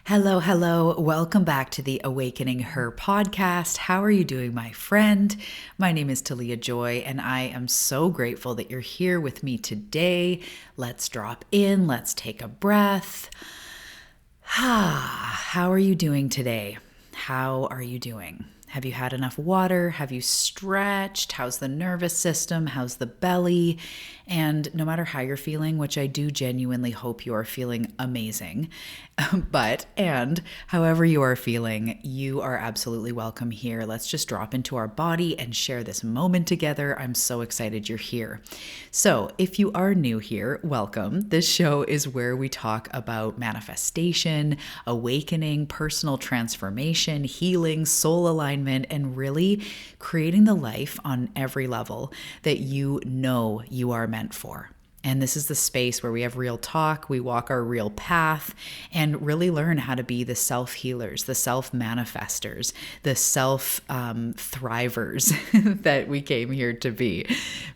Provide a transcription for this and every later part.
Hello, hello. Welcome back to the Awakening Her podcast. How are you doing, my friend? My name is Talia Joy, and I am so grateful that you're here with me today. Let's drop in. Let's take a breath. How are you doing today? How are you doing? Have you had enough water? Have you stretched? How's the nervous system? How's the belly? And no matter how you're feeling, which I do genuinely hope you are feeling amazing, and however you are feeling, you are absolutely welcome here. Let's just drop into our body and share this moment together. I'm so excited you're here. So if you are new here, welcome. This show is where we talk about manifestation, awakening, personal transformation, healing, soul alignment, and really creating the life on every level that you know you are meant for. And this is the space where we have real talk, we walk our real path, and really learn how to be the self-healers, the self-manifestors, the self-thrivers that we came here to be.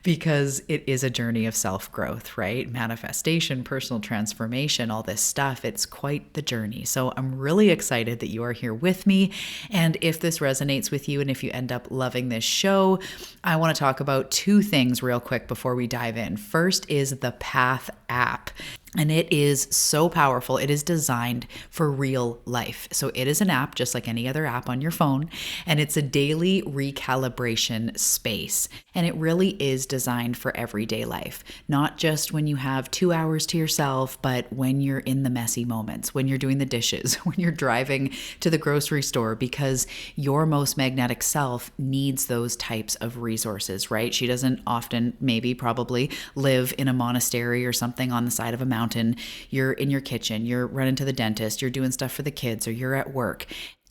Because it is a journey of self-growth, right? Manifestation, personal transformation, all this stuff, it's quite the journey. So I'm really excited that you are here with me. And if this resonates with you, and if you end up loving this show, I want to talk about two things real quick before we dive in. First is the Path app. And it is so powerful. It is designed for real life. So it is an app just like any other app on your phone, and it's a daily recalibration space. And it really is designed for everyday life, not just when you have 2 hours to yourself, but when you're in the messy moments, when you're doing the dishes, when you're driving to the grocery store, because your most magnetic self needs those types of resources, right? She doesn't often, probably live in a monastery or something on the side of a mountain. You're in your kitchen, you're running to the dentist, you're doing stuff for the kids, or you're at work.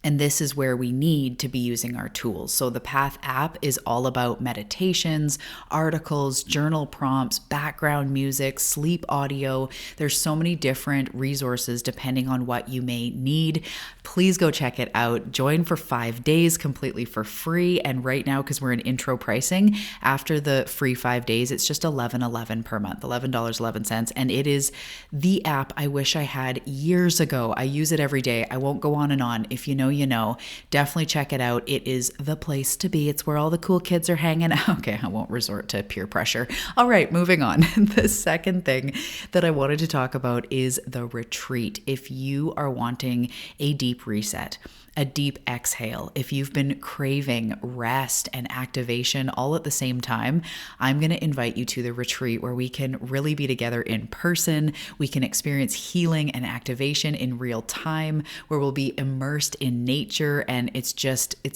And this is where we need to be using our tools. So the Path app is all about meditations, articles, journal prompts, background music, sleep audio. There's so many different resources depending on what you may need. Please go check it out. Join for 5 days completely for free. And right now, because we're in intro pricing, after the free 5 days, it's just $11.11 per month, $11.11. And it is the app I wish I had years ago. I use it every day. I won't go on and on. If you know, you know, definitely check it out. It is the place to be. It's where all the cool kids are hanging out. Okay, I won't resort to peer pressure. All right, moving on. The second thing that I wanted to talk about is the retreat. If you are wanting a deep reset, a deep exhale, if you've been craving rest and activation all at the same time, I'm going to invite you to the retreat where we can really be together in person. We can experience healing and activation in real time, where we'll be immersed in nature. And it's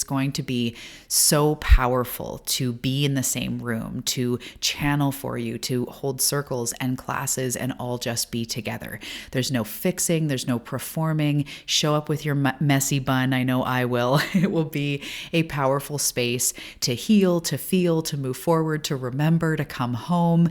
going to be so powerful to be in the same room, to channel for you, to hold circles and classes and all just be together. There's no fixing, there's no performing. Show up with your messy bun. I know I will. It will be a powerful space to heal, to feel, to move forward, to remember, to come home.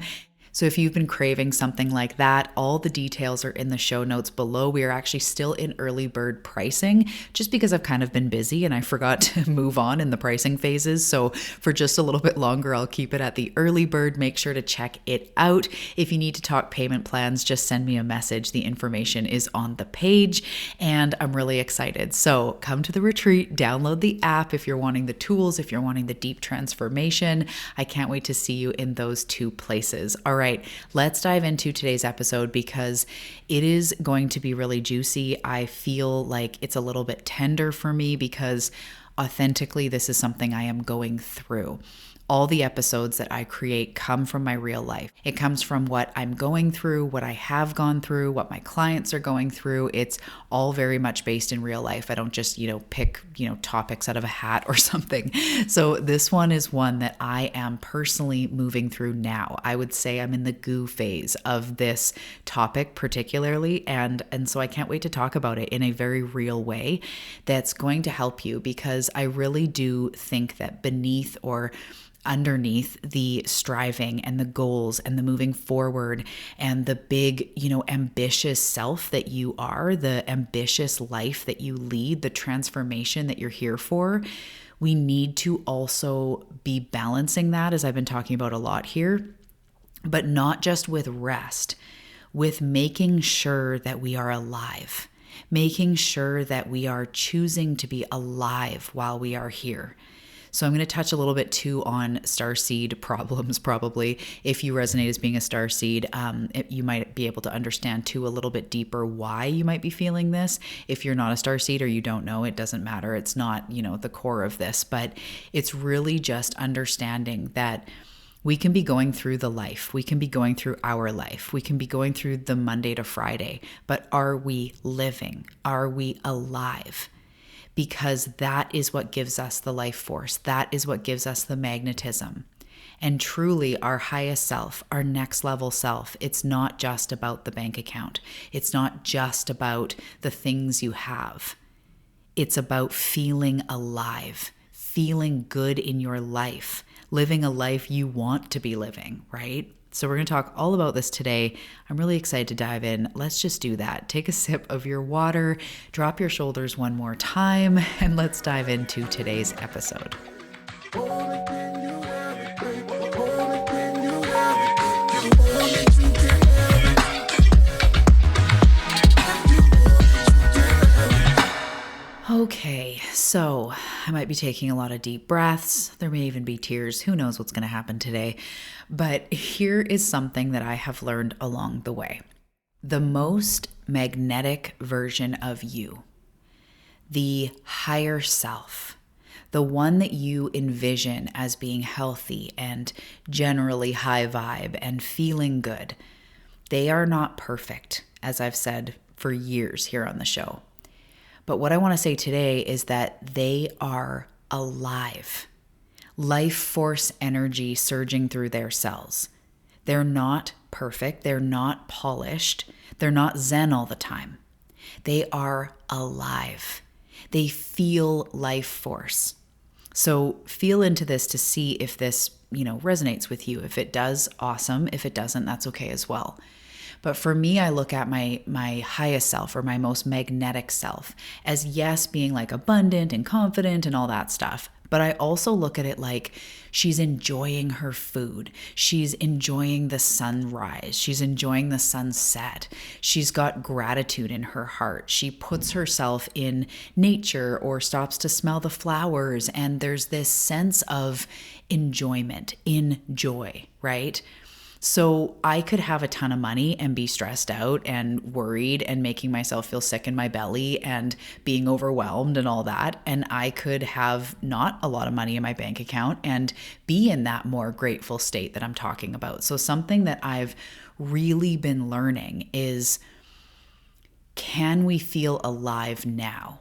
So if you've been craving something like that, all the details are in the show notes below. We are actually still in early bird pricing just because I've kind of been busy and I forgot to move on in the pricing phases. So for just a little bit longer, I'll keep it at the early bird. Make sure to check it out. If you need to talk payment plans, just send me a message. The information is on the page and I'm really excited. So come to the retreat, download the app if you're wanting the tools, if you're wanting the deep transformation. I can't wait to see you in those two places. All right. Let's dive into today's episode because it is going to be really juicy. I feel like it's a little bit tender for me because authentically, this is something I am going through. All the episodes that I create come from my real life. It comes from what I'm going through, what I have gone through, what my clients are going through. It's all very much based in real life. I don't just, pick, topics out of a hat or something. So this one is one that I am personally moving through now. I would say I'm in the goo phase of this topic particularly. And so I can't wait to talk about it in a very real way that's going to help you, because I really do think that beneath or underneath the striving and the goals and the moving forward and the big, ambitious self that you are, the ambitious life that you lead, the transformation that you're here for, we need to also be balancing that, as I've been talking about a lot here, but not just with rest, with making sure that we are alive. making sure that we are choosing to be alive while we are here. So I'm going to touch a little bit too on starseed problems, probably. If you resonate as being a starseed, you might be able to understand too a little bit deeper why you might be feeling this. If you're not a starseed or you don't know, it doesn't matter. It's not, the core of this, but it's really just understanding that we can be going through the life. We can be going through our life. We can be going through the Monday to Friday, but are we living? Are we alive? Because that is what gives us the life force. That is what gives us the magnetism. And truly our highest self, our next level self, it's not just about the bank account. It's not just about the things you have. It's about feeling alive, feeling good in your life, living a life you want to be living, right? So we're going to talk all about this today. I'm really excited to dive in. Let's just do that. Take a sip of your water, drop your shoulders one more time, and let's dive into today's episode. Okay, so I might be taking a lot of deep breaths. There may even be tears. Who knows what's going to happen today? But here is something that I have learned along the way. The most magnetic version of you, the higher self, the one that you envision as being healthy and generally high vibe and feeling good, they are not perfect, as I've said for years here on the show. But what I want to say today is that they are alive. Life force energy surging through their cells. They're not perfect. They're not polished. They're not zen all the time. They are alive. They feel life force. So feel into this to see if this, resonates with you. If it does, awesome. If it doesn't, that's okay as well. But for me, I look at my highest self or my most magnetic self as, yes, being like abundant and confident and all that stuff. But I also look at it like she's enjoying her food. She's enjoying the sunrise. She's enjoying the sunset. She's got gratitude in her heart. She puts herself in nature or stops to smell the flowers. And there's this sense of enjoyment, in joy, right? So I could have a ton of money and be stressed out and worried and making myself feel sick in my belly and being overwhelmed and all that. And I could have not a lot of money in my bank account and be in that more grateful state that I'm talking about. So something that I've really been learning is, can we feel alive now?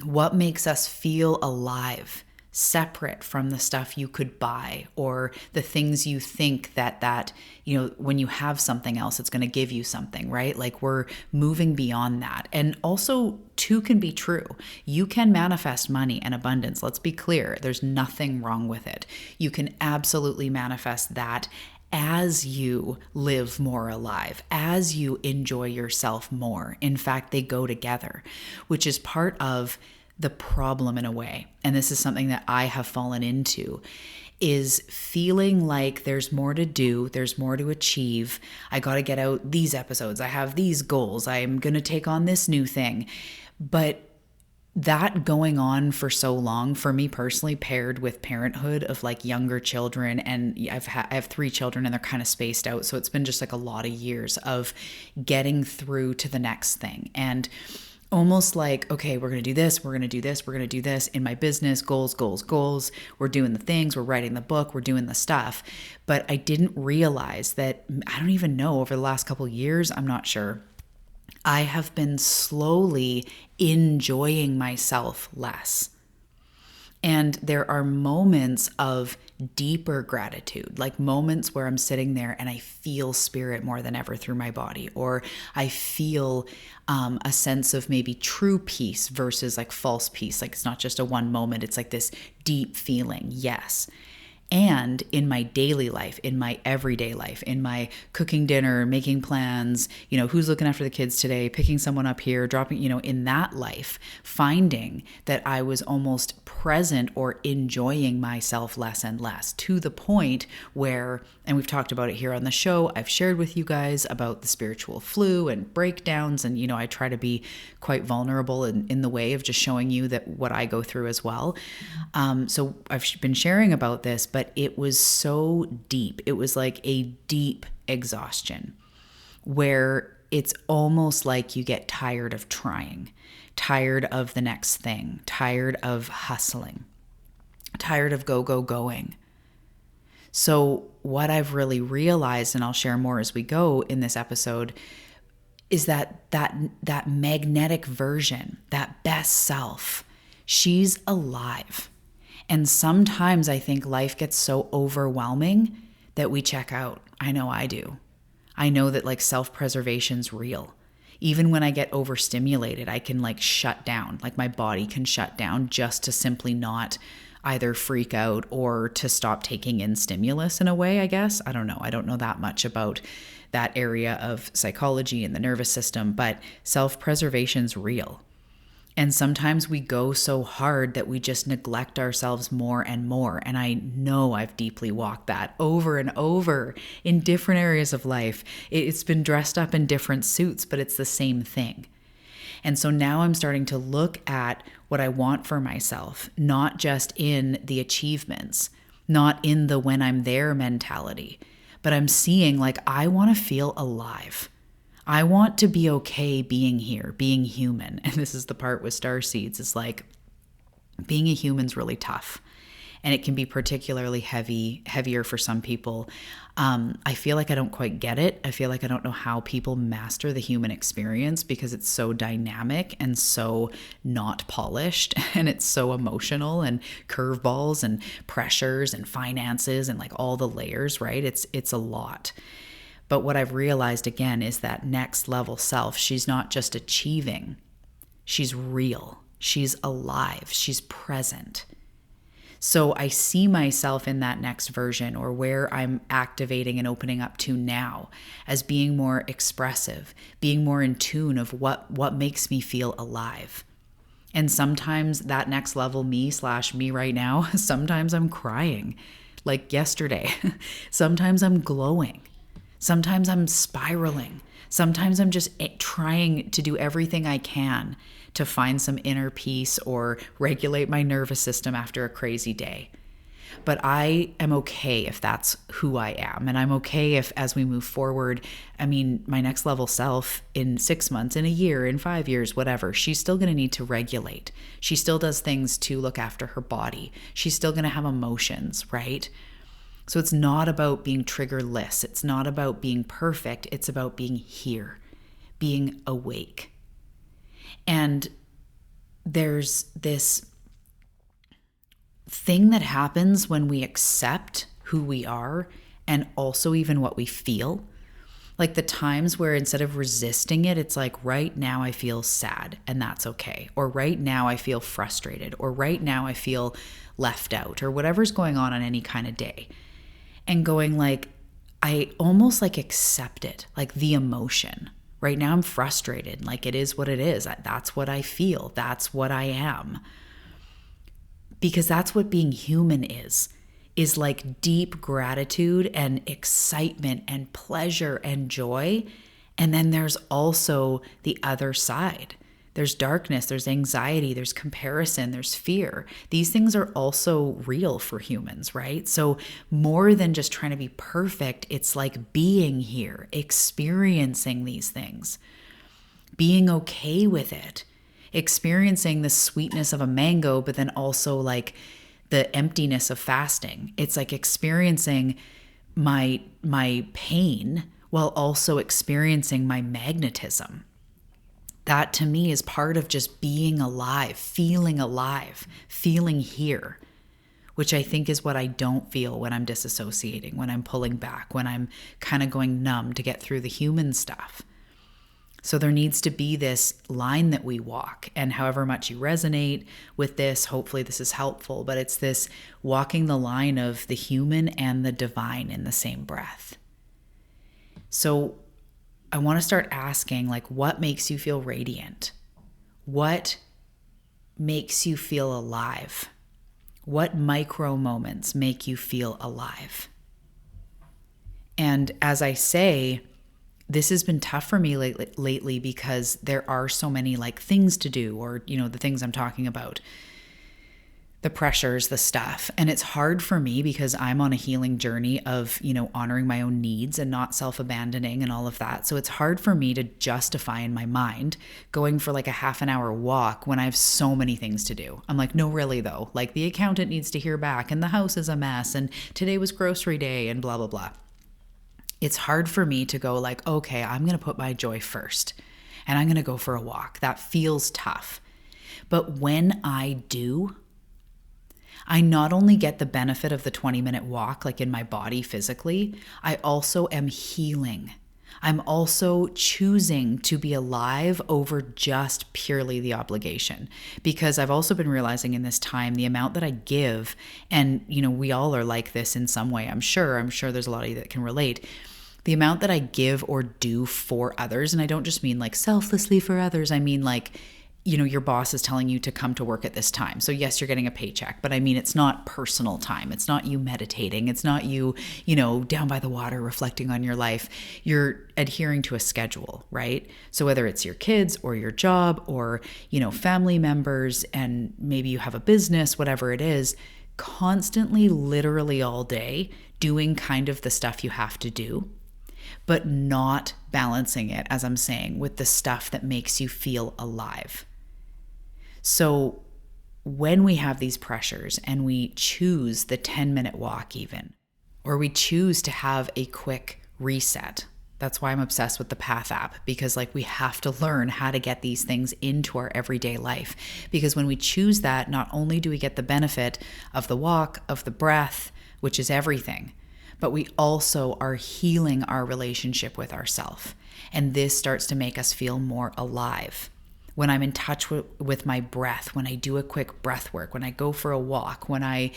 What makes us feel alive? Separate from the stuff you could buy or the things you think that when you have something else, it's going to give you something, right? Like we're moving beyond that. And also two can be true. You can manifest money and abundance. Let's be clear. There's nothing wrong with it. You can absolutely manifest that as you live more alive, as you enjoy yourself more. In fact, they go together, which is part of the problem in a way. And this is something that I have fallen into, is feeling like there's more to do, there's more to achieve. I got to get out these episodes. I have these goals. I'm going to take on this new thing. But that going on for so long, for me personally, paired with parenthood of like younger children, and I have 3 children and they're kind of spaced out. So it's been just like a lot of years of getting through to the next thing. And almost like, okay, we're going to do this, we're going to do this, we're going to do this in my business, goals. We're doing the things, we're writing the book, we're doing the stuff. But I didn't realize that, I don't even know, over the last couple of years, I'm not sure, I have been slowly enjoying myself less. And there are moments of deeper gratitude, like moments where I'm sitting there and I feel spirit more than ever through my body, or I feel a sense of maybe true peace versus like false peace. Like it's not just a one moment, it's like this deep feeling. Yes. and in my daily life, in my everyday life, in my cooking dinner, making plans, who's looking after the kids today, picking someone up here, dropping, in that life, finding that I was almost present or enjoying myself less and less, to the point where, and we've talked about it here on the show, I've shared with you guys about the spiritual flu and breakdowns. And, I try to be quite vulnerable in the way of just showing you that what I go through as well. So I've been sharing about this, but it was so deep. It was like a deep exhaustion where it's almost like you get tired of trying, tired of the next thing, tired of hustling, tired of going. So what I've really realized, and I'll share more as we go in this episode, is that magnetic version, that best self, she's alive. And sometimes I think life gets so overwhelming that we check out. I know I do. I know that like self-preservation's real. Even when I get overstimulated, I can like shut down, like my body can shut down just to simply not either freak out or to stop taking in stimulus in a way, I guess. I don't know. I don't know that much about that area of psychology and the nervous system, but self-preservation's real. And sometimes we go so hard that we just neglect ourselves more and more. And I know I've deeply walked that over and over in different areas of life. It's been dressed up in different suits, but it's the same thing. And so now I'm starting to look at what I want for myself, not just in the achievements, not in the when I'm there mentality, but I'm seeing like I want to feel alive. I want to be okay being here, being human. And this is the part with starseeds. It's like being a human's really tough. And it can be particularly heavier for some people. I feel like I don't quite get it. I feel like I don't know how people master the human experience because it's so dynamic and so not polished and it's so emotional and curveballs and pressures and finances and like all the layers, right? It's a lot. But what I've realized again is that next level self, she's not just achieving, she's real, she's alive, she's present. So I see myself in that next version or where I'm activating and opening up to now as being more expressive, being more in tune of what makes me feel alive. And sometimes that next level me right now, sometimes I'm crying like yesterday. Sometimes I'm glowing. Sometimes I'm spiraling. Sometimes I'm just trying to do everything I can to find some inner peace or regulate my nervous system after a crazy day. But I am okay if that's who I am. And I'm okay if, as we move forward, my next level self in 6 months, in a year, in 5 years, whatever, she's still going to need to regulate. She still does things to look after her body. She's still going to have emotions, right? So it's not about being triggerless. It's not about being perfect. It's about being here, being awake. And there's this thing that happens when we accept who we are and also even what we feel. Like the times where instead of resisting it, it's like right now I feel sad and that's okay. Or right now I feel frustrated. Or right now I feel left out or whatever's going on any kind of day. And going like, I almost like accept it, like the emotion. Right now I'm frustrated, like it is what it is. That's what I feel. That's what I am. Because that's what being human is like deep gratitude and excitement and pleasure and joy. And then there's also the other side. There's darkness, there's anxiety, there's comparison, there's fear. These things are also real for humans, right? So more than just trying to be perfect, it's like being here, experiencing these things, being okay with it, experiencing the sweetness of a mango, but then also like the emptiness of fasting. It's like experiencing my pain while also experiencing my magnetism. That to me is part of just being alive, feeling here, which I think is what I don't feel when I'm disassociating, when I'm pulling back, when I'm kind of going numb to get through the human stuff. So there needs to be this line that we walk, and however much you resonate with this, hopefully this is helpful, but it's this walking the line of the human and the divine in the same breath. So I want to start asking, like, what makes you feel radiant? What makes you feel alive? What micro moments make you feel alive? And as I say, this has been tough for me lately because there are so many like things to do, or, the things I'm talking about, the pressures, the stuff. And it's hard for me because I'm on a healing journey of, honoring my own needs and not self-abandoning and all of that. So it's hard for me to justify in my mind going for like a half an hour walk when I have so many things to do. I'm like, no, really though, like the accountant needs to hear back and the house is a mess and today was grocery day and blah, blah, blah. It's hard for me to go like, okay, I'm going to put my joy first and I'm going to go for a walk. That feels tough. But when I do, I not only get the benefit of the 20-minute walk, like in my body physically, I also am healing. I'm also choosing to be alive over just purely the obligation. Because I've also been realizing in this time, the amount that I give, and we all are like this in some way, I'm sure there's a lot of you that can relate. The amount that I give or do for others, and I don't just mean like selflessly for others, I mean like, your boss is telling you to come to work at this time. So yes, you're getting a paycheck, but I mean, it's not personal time. It's not you meditating. It's not you, down by the water reflecting on your life. You're adhering to a schedule, right? So whether it's your kids or your job or, family members, and maybe you have a business, whatever it is, constantly, literally all day doing kind of the stuff you have to do, but not balancing it, as I'm saying, with the stuff that makes you feel alive. So when we have these pressures and we choose the 10-minute walk even, or we choose to have a quick reset, that's why I'm obsessed with the Path app, because like we have to learn how to get these things into our everyday life. Because when we choose that, not only do we get the benefit of the walk, of the breath, which is everything, but we also are healing our relationship with ourselves. And this starts to make us feel more alive. When I'm in touch with my breath, when I do a quick breath work, when I go for a walk, when I,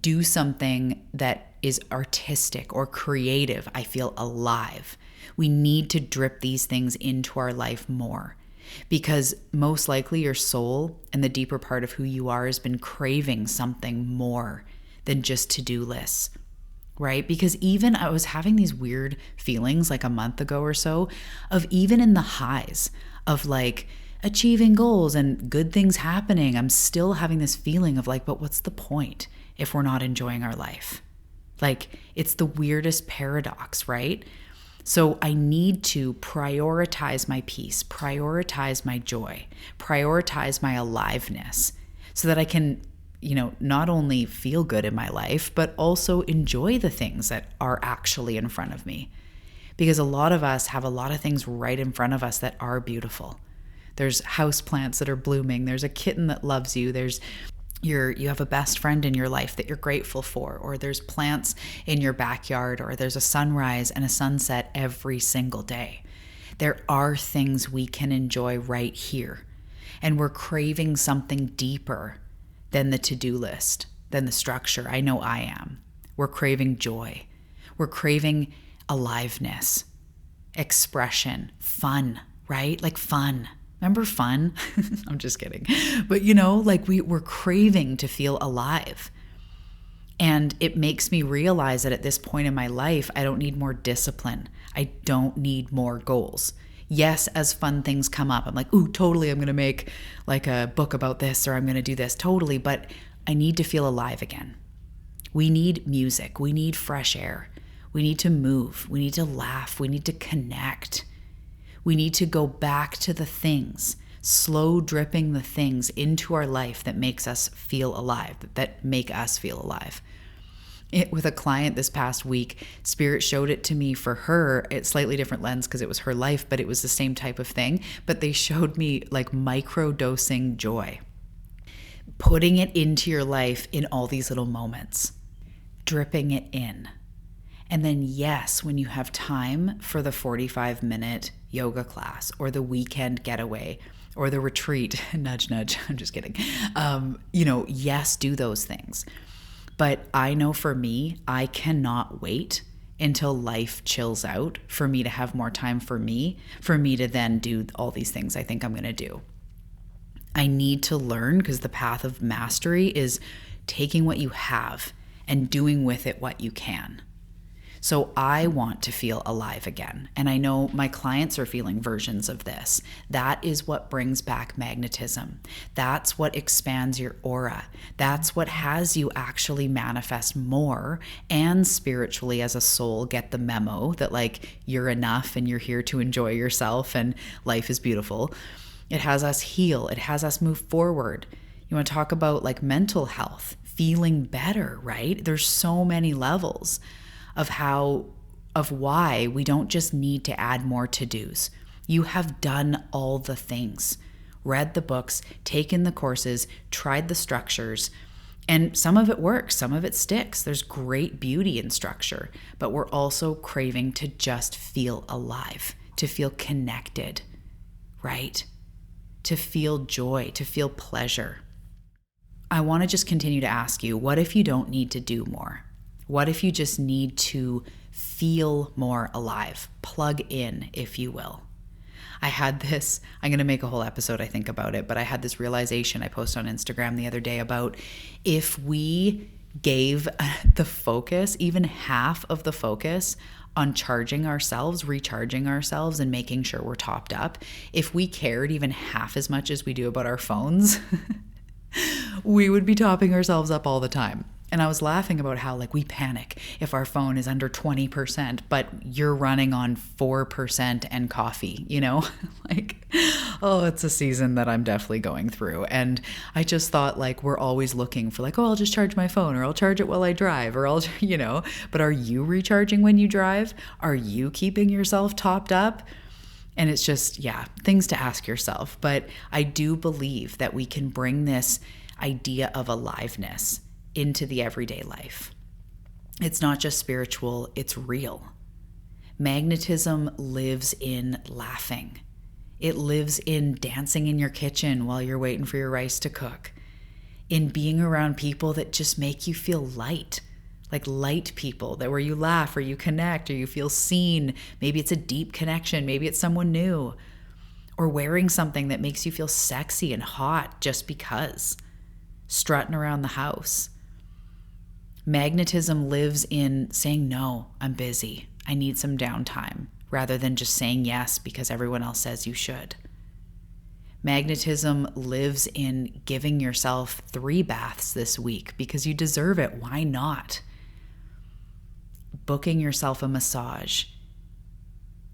do something that is artistic or creative, I feel alive. We need to drip these things into our life more, because most likely your soul and the deeper part of who you are has been craving something more than just to-do lists. Right? Because even I was having these weird feelings like a month ago or so of, even in the highs of like achieving goals and good things happening, I'm still having this feeling of like, but what's the point if we're not enjoying our life? Like, it's the weirdest paradox, right? So I need to prioritize my peace, prioritize my joy, prioritize my aliveness so that I can not only feel good in my life, but also enjoy the things that are actually in front of me. Because a lot of us have a lot of things right in front of us that are beautiful. There's house plants that are blooming. There's a kitten that loves you. You have a best friend in your life that you're grateful for, or there's plants in your backyard, or there's a sunrise and a sunset every single day. There are things we can enjoy right here. And we're craving something deeper than the to-do list, than the structure. I know I am. We're craving joy. We're craving aliveness, expression, fun, right? Like fun. Remember fun? I'm just kidding. But like we're craving to feel alive. And it makes me realize that at this point in my life, I don't need more discipline. I don't need more goals. Yes, as fun things come up, I'm like, ooh, totally, I'm going to make like a book about this, or I'm going to do this, totally. But I need to feel alive again. We need music. We need fresh air. We need to move. We need to laugh. We need to connect. We need to go back to the things, slow dripping the things into our life that makes us feel alive, that make us feel alive. With a client this past week, Spirit showed it to me for her. It's slightly different lens because it was her life, but it was the same type of thing. But they showed me like micro-dosing joy, putting it into your life in all these little moments, dripping it in. And then, yes, when you have time for the 45-minute yoga class or the weekend getaway or the retreat, nudge, nudge, I'm just kidding. Yes, do those things. But I know for me, I cannot wait until life chills out for me to have more time for me to then do all these things I think I'm going to do. I need to learn, because the path of mastery is taking what you have and doing with it what you can. So I want to feel alive again. And I know my clients are feeling versions of this. That is what brings back magnetism. That's what expands your aura. That's what has you actually manifest more and spiritually as a soul get the memo that like you're enough and you're here to enjoy yourself and life is beautiful. It has us heal. It has us move forward. You want to talk about like mental health, feeling better, right? There's so many levels of why we don't just need to add more to-dos. You have done all the things, read the books, taken the courses, tried the structures, and some of it works, some of it sticks. There's great beauty in structure, but we're also craving to just feel alive, to feel connected, right? To feel joy, to feel pleasure. I want to just continue to ask you, what if you don't need to do more? What if you just need to feel more alive? Plug in, if you will. I had this, I'm going to make a whole episode, I think, about it, but I had this realization I posted on Instagram the other day about if we gave the focus, even half of the focus on charging ourselves, recharging ourselves, and making sure we're topped up, if we cared even half as much as we do about our phones, we would be topping ourselves up all the time. And I was laughing about how like we panic if our phone is under 20%, but you're running on 4% and coffee, like, oh, it's a season that I'm definitely going through. And I just thought like, we're always looking for like, oh, I'll just charge my phone or I'll charge it while I drive or I'll, but are you recharging when you drive? Are you keeping yourself topped up? And it's just, things to ask yourself. But I do believe that we can bring this idea of aliveness into the everyday life. It's not just spiritual, it's real. Magnetism lives in laughing. It lives in dancing in your kitchen while you're waiting for your rice to cook, in being around people that just make you feel light, like light people, that where you laugh or you connect or you feel seen. Maybe it's a deep connection, maybe it's someone new, or wearing something that makes you feel sexy and hot just because, strutting around the house. Magnetism lives in saying, no, I'm busy, I need some downtime, rather than just saying yes because everyone else says you should. Magnetism lives in giving yourself 3 baths this week because you deserve it. Why not? Booking yourself a massage,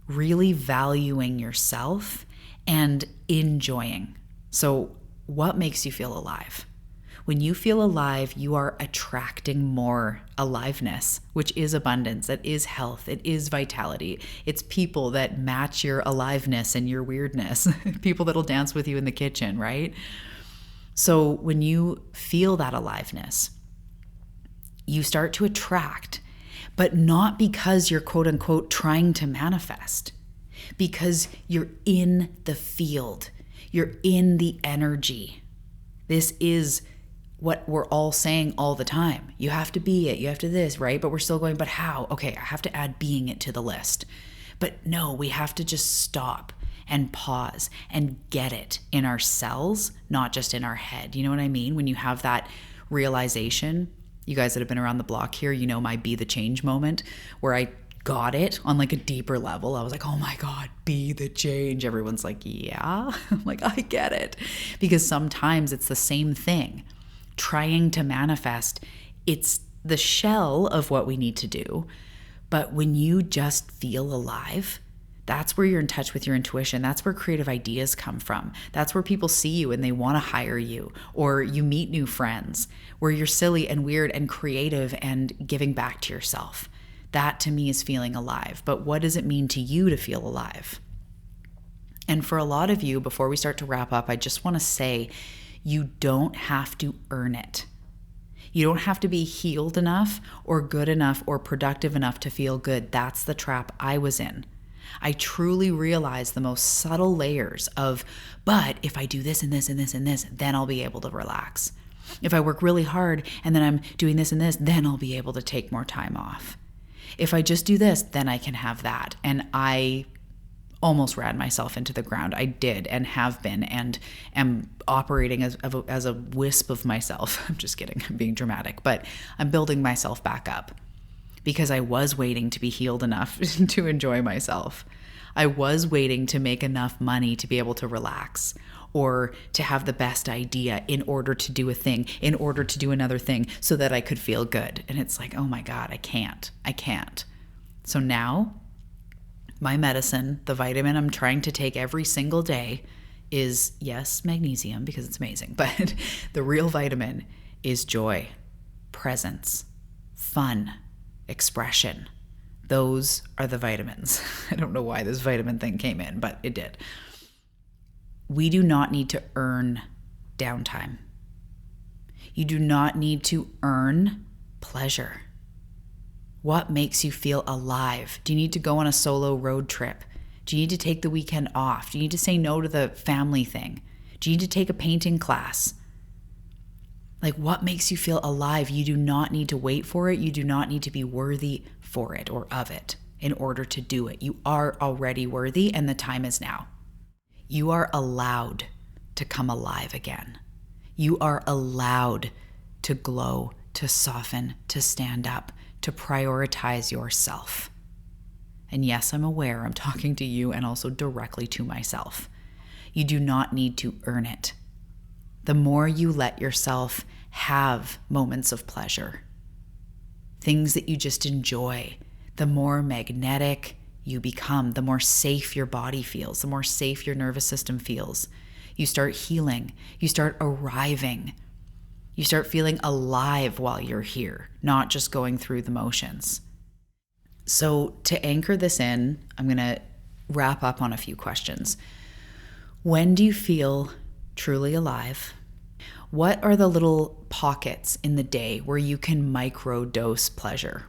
really valuing yourself and enjoying. So what makes you feel alive? When you feel alive, you are attracting more aliveness, which is abundance, that is health, it is vitality. It's people that match your aliveness and your weirdness, people that'll dance with you in the kitchen, right? So when you feel that aliveness, you start to attract, but not because you're quote unquote trying to manifest, because you're in the field, you're in the energy. This is what we're all saying all the time. You have to be it, you have to this, right? But we're still going, but how? Okay, I have to add being it to the list. But no, we have to just stop and pause and get it in our cells, not just in our head. You know what I mean? When you have that realization, you guys that have been around the block here, you know my be the change moment where I got it on like a deeper level. I was like, oh my God, be the change. Everyone's like, yeah. I'm like, I get it. Because sometimes it's the same thing. Trying to manifest, it's the shell of what we need to do. But when you just feel alive, that's where you're in touch with your intuition. That's where creative ideas come from. That's where people see you and they want to hire you, or you meet new friends where you're silly and weird and creative and giving back to yourself. That to me is feeling alive. But what does it mean to you to feel alive? And for a lot of you, before we start to wrap up, I just want to say, you don't have to earn it. You don't have to be healed enough or good enough or productive enough to feel good. That's the trap I was in. I truly realized the most subtle layers of, but if I do this and this and this and this, then I'll be able to relax. If I work really hard and then I'm doing this and this, then I'll be able to take more time off. If I just do this, then I can have that. And I almost ran myself into the ground. I did and have been and am operating as a wisp of myself. I'm just kidding. I'm being dramatic, but I'm building myself back up because I was waiting to be healed enough to enjoy myself. I was waiting to make enough money to be able to relax or to have the best idea in order to do a thing, in order to do another thing so that I could feel good. And it's like, oh my God, I can't. So now my medicine, the vitamin I'm trying to take every single day is, yes, magnesium because it's amazing, but the real vitamin is joy, presence, fun, expression. Those are the vitamins. I don't know why this vitamin thing came in, but it did. We do not need to earn downtime. You do not need to earn pleasure. What makes you feel alive? Do you need to go on a solo road trip? Do you need to take the weekend off? Do you need to say no to the family thing? Do you need to take a painting class? Like, what makes you feel alive? You do not need to wait for it. You do not need to be worthy for it or of it in order to do it. You are already worthy, and the time is now. You are allowed to come alive again. You are allowed to glow, to soften, to stand up, to prioritize yourself. And yes, I'm aware I'm talking to you and also directly to myself. You do not need to earn it. The more you let yourself have moments of pleasure, things that you just enjoy, the more magnetic you become, the more safe your body feels, the more safe your nervous system feels. You start healing, you start arriving. You start feeling alive while you're here, not just going through the motions. So to anchor this in, I'm going to wrap up on a few questions. When do you feel truly alive? What are the little pockets in the day where you can microdose pleasure?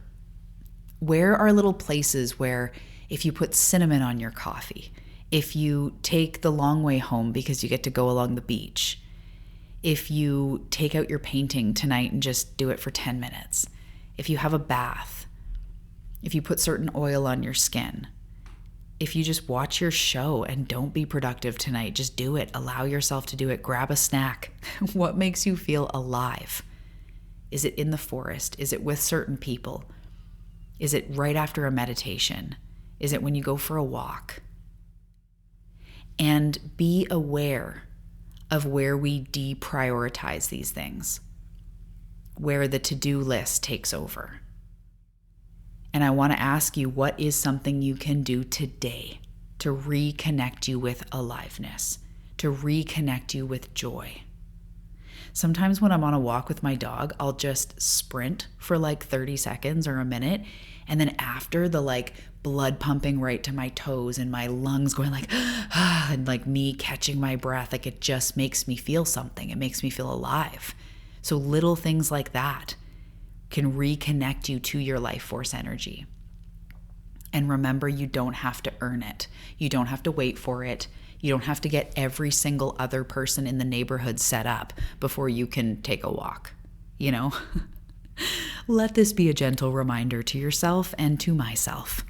Where are little places where if you put cinnamon on your coffee, if you take the long way home because you get to go along the beach, if you take out your painting tonight and just do it for 10 minutes, if you have a bath, if you put certain oil on your skin, if you just watch your show and don't be productive tonight, just do it. Allow yourself to do it. Grab a snack. What makes you feel alive? Is it in the forest? Is it with certain people? Is it right after a meditation? Is it when you go for a walk? And be aware of where we deprioritize these things, where the to-do list takes over. And I want to ask you, what is something you can do today to reconnect you with aliveness, to reconnect you with joy? Sometimes when I'm on a walk with my dog, I'll just sprint for like 30 seconds or a minute. And then after the blood pumping right to my toes and my lungs going and me catching my breath, it just makes me feel something. It makes me feel alive. So little things like that can reconnect you to your life force energy. And remember, you don't have to earn it. You don't have to wait for it. You don't have to get every single other person in the neighborhood set up before you can take a walk, Let this be a gentle reminder to yourself and to myself.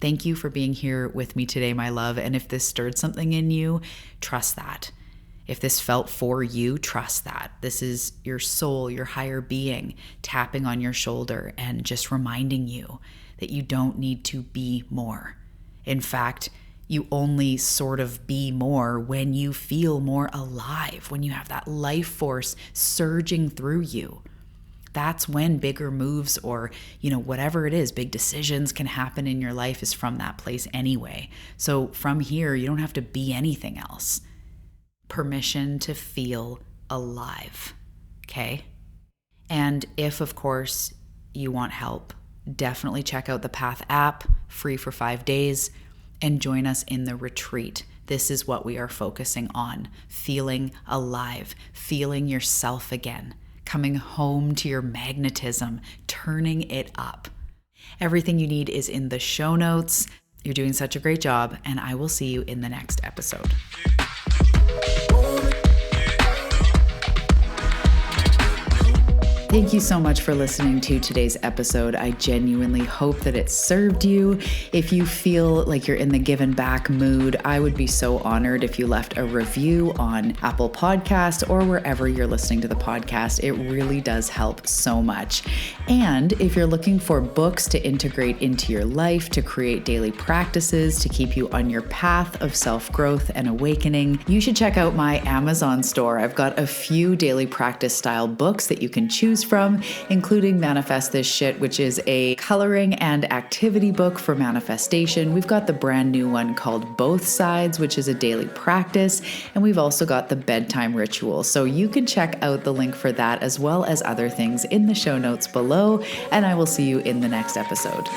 Thank you for being here with me today, my love. And if this stirred something in you, trust that. If this felt for you, trust that. This is your soul, your higher being, tapping on your shoulder and just reminding you that you don't need to be more. In fact, you only sort of be more when you feel more alive, when you have that life force surging through you. That's when bigger moves or, whatever it is, big decisions can happen in your life is from that place anyway. So from here, you don't have to be anything else. Permission to feel alive, okay? And if, of course, you want help, definitely check out the Path app, free for 5 days, and join us in the retreat. This is what we are focusing on, feeling alive, feeling yourself again, coming home to your magnetism, turning it up. Everything you need is in the show notes. You're doing such a great job, and I will see you in the next episode. Thank you so much for listening to today's episode. I genuinely hope that it served you. If you feel like you're in the give and back mood, I would be so honored if you left a review on Apple Podcasts or wherever you're listening to the podcast. It really does help so much. And if you're looking for books to integrate into your life, to create daily practices, to keep you on your path of self-growth and awakening, you should check out my Amazon store. I've got a few daily practice style books that you can choose from, including Manifest This Shit, which is a coloring and activity book for manifestation. We've got the brand new one called Both Sides, which is a daily practice. And we've also got the bedtime ritual. So you can check out the link for that as well as other things in the show notes below. And I will see you in the next episode.